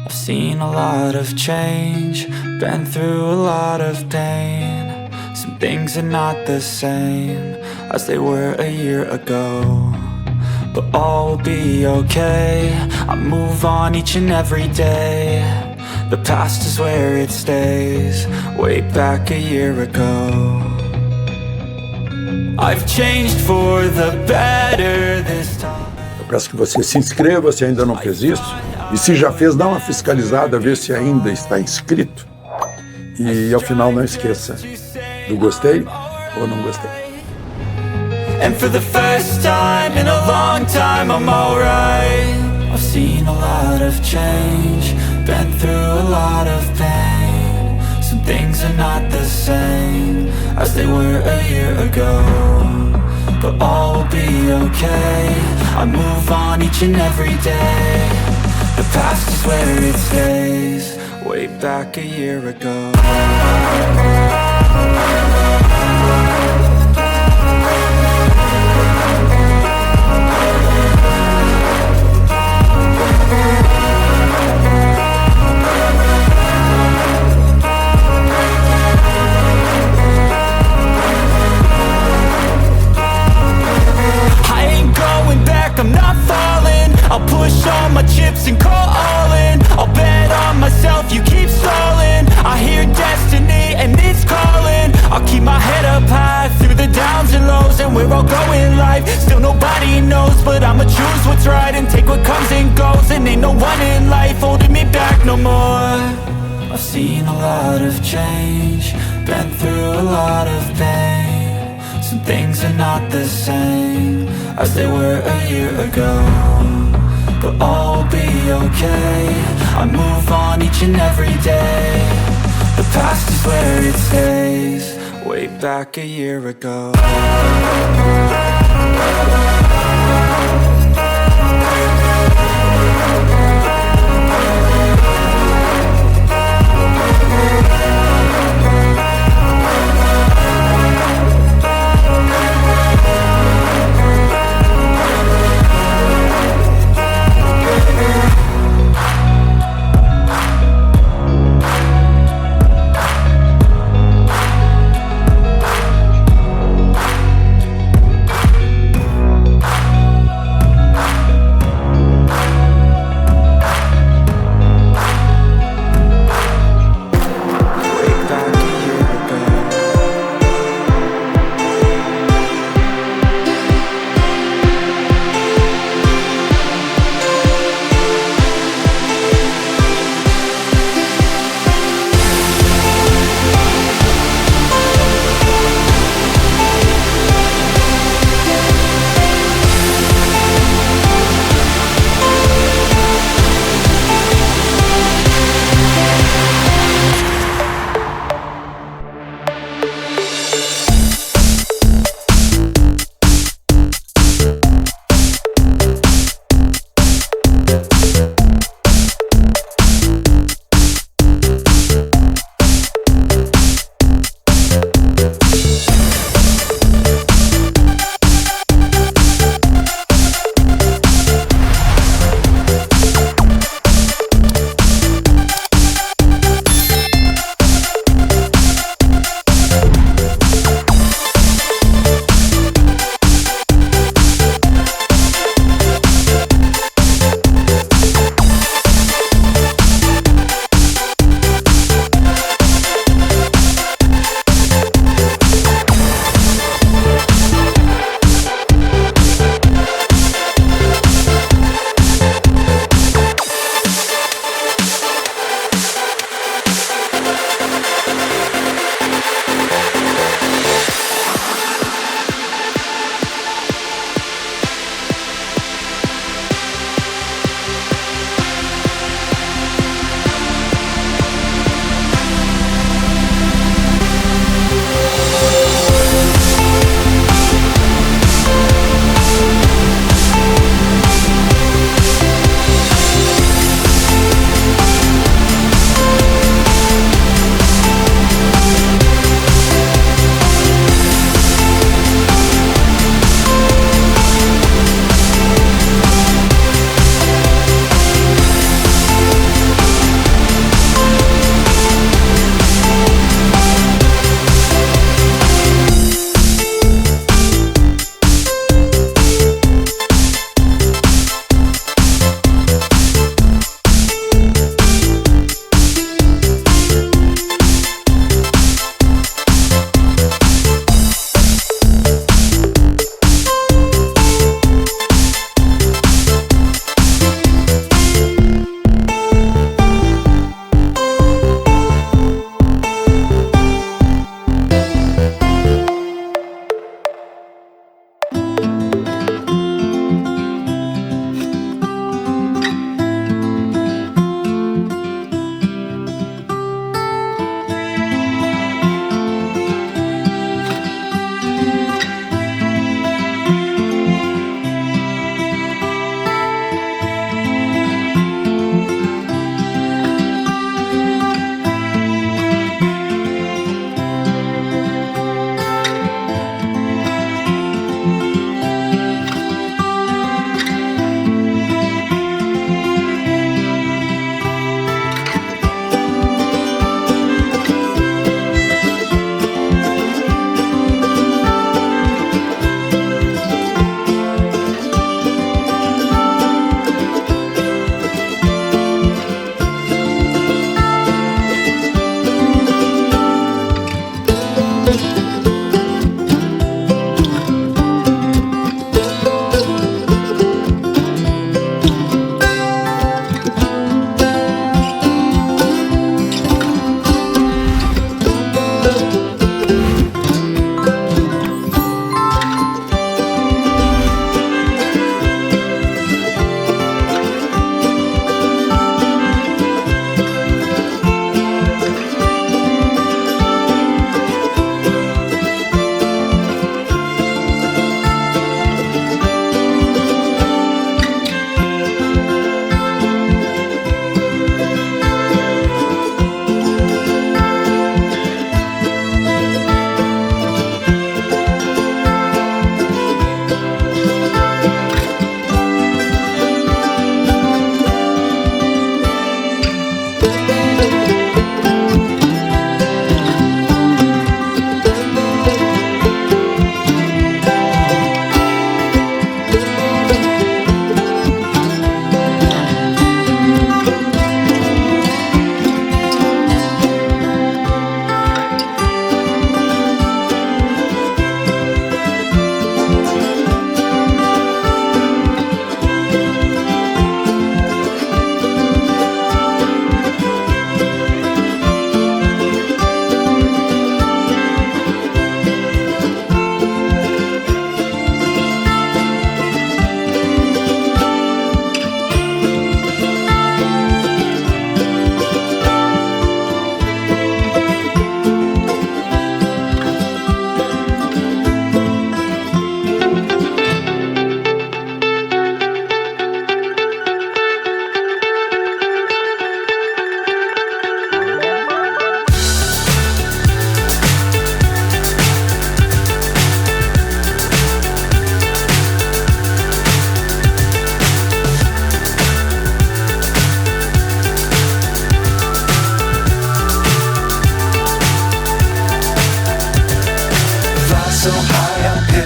I've seen a lot of change, been through a lot of pain. Some things are not the same as they were a year ago, but all will be okay. I move on each and every day. The past is where it stays, way back a year ago. I've changed for the better this time. Eu peço que você se inscreva se ainda não fez isso. E se já fez, dá uma fiscalizada, ver se ainda está inscrito. E ao final não esqueça do gostei ou não gostei. And for the first time in a long time I'm alright. I've seen a lot of change, been through a lot of pain. Some things are not the same as they were a year ago, but all will be okay. I move on each and every day. The past is where it stays, way back a year ago. I'm not falling, I'll push all my chips and call all in. I'll bet on myself, you keep stalling. I hear destiny and it's calling. I'll keep my head up high through the downs and lows. And we're all going life, still nobody knows. But I'ma choose what's right and take what comes and goes. And ain't no one in life holding me back no more. I've seen a lot of change, been through a lot of pain. Some things are not the same as they were a year ago, but all will be okay. I move on each and every day. The past is where it stays, way back a year ago.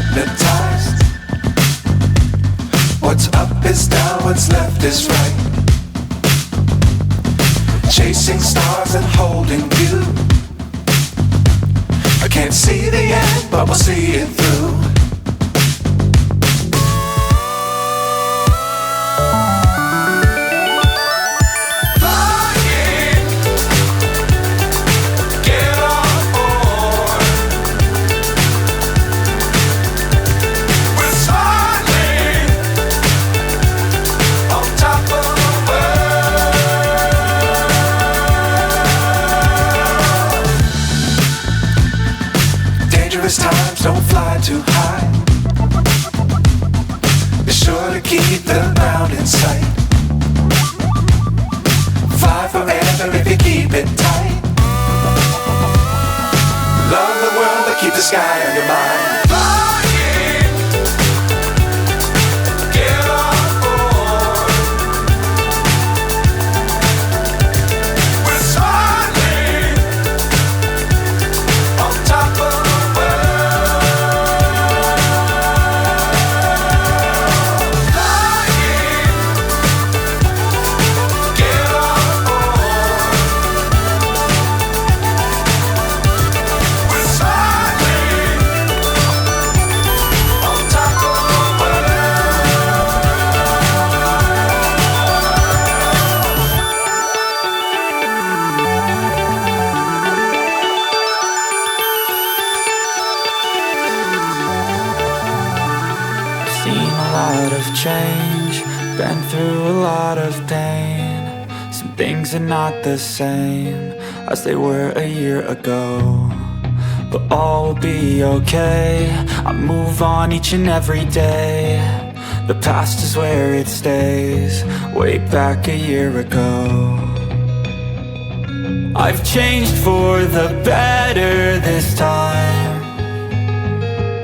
hypnotized. What's up is down, what's left is right. Chasing stars and holding you. I can't see the end, but we'll see it through. Times don't fly too high. Be sure to keep the ground in sight. Fly forever if you keep it tight. Love the world but keep the sky on your mind. Change, been through a lot of pain. Some things are not the same as they were a year ago, but all will be okay. I move on each and every day. The past is where it stays, way back a year ago. I've changed for the better this time.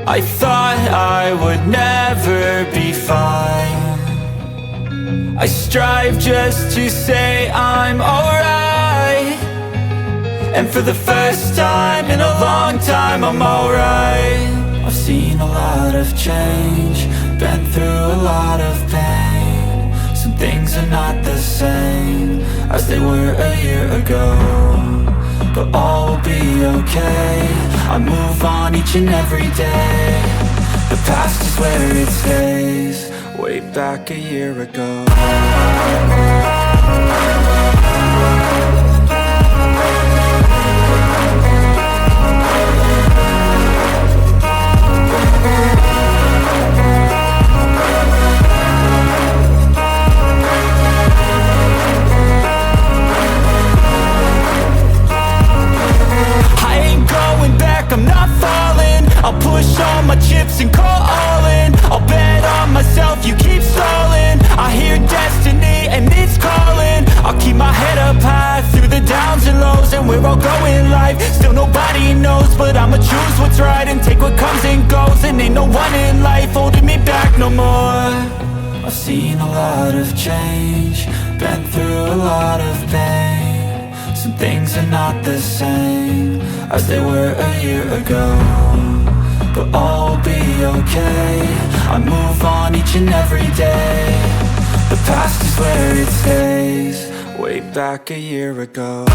I thought I would never be fine. I strive just to say I'm alright, and for the first time in a long time I'm alright. I've seen a lot of change, been through a lot of pain. Some things are not the same as they were a year ago, but all will be okay. I move on each and every day. The past is where it stays, way back a year ago. I'm not falling. I'll push all my chips and call all in. I'll bet on myself, you keep stalling. I hear destiny and it's calling. I'll keep my head up high through the downs and lows, and we're all going live. Still nobody knows, but I'ma choose what's right and take what comes and goes. And ain't no one in life holding me back no more. I've seen a lot of change, been through a lot of pain. Some things are not the same as they were a year ago, but all will be okay. I move on each and every day. The past is where it stays, way back a year ago.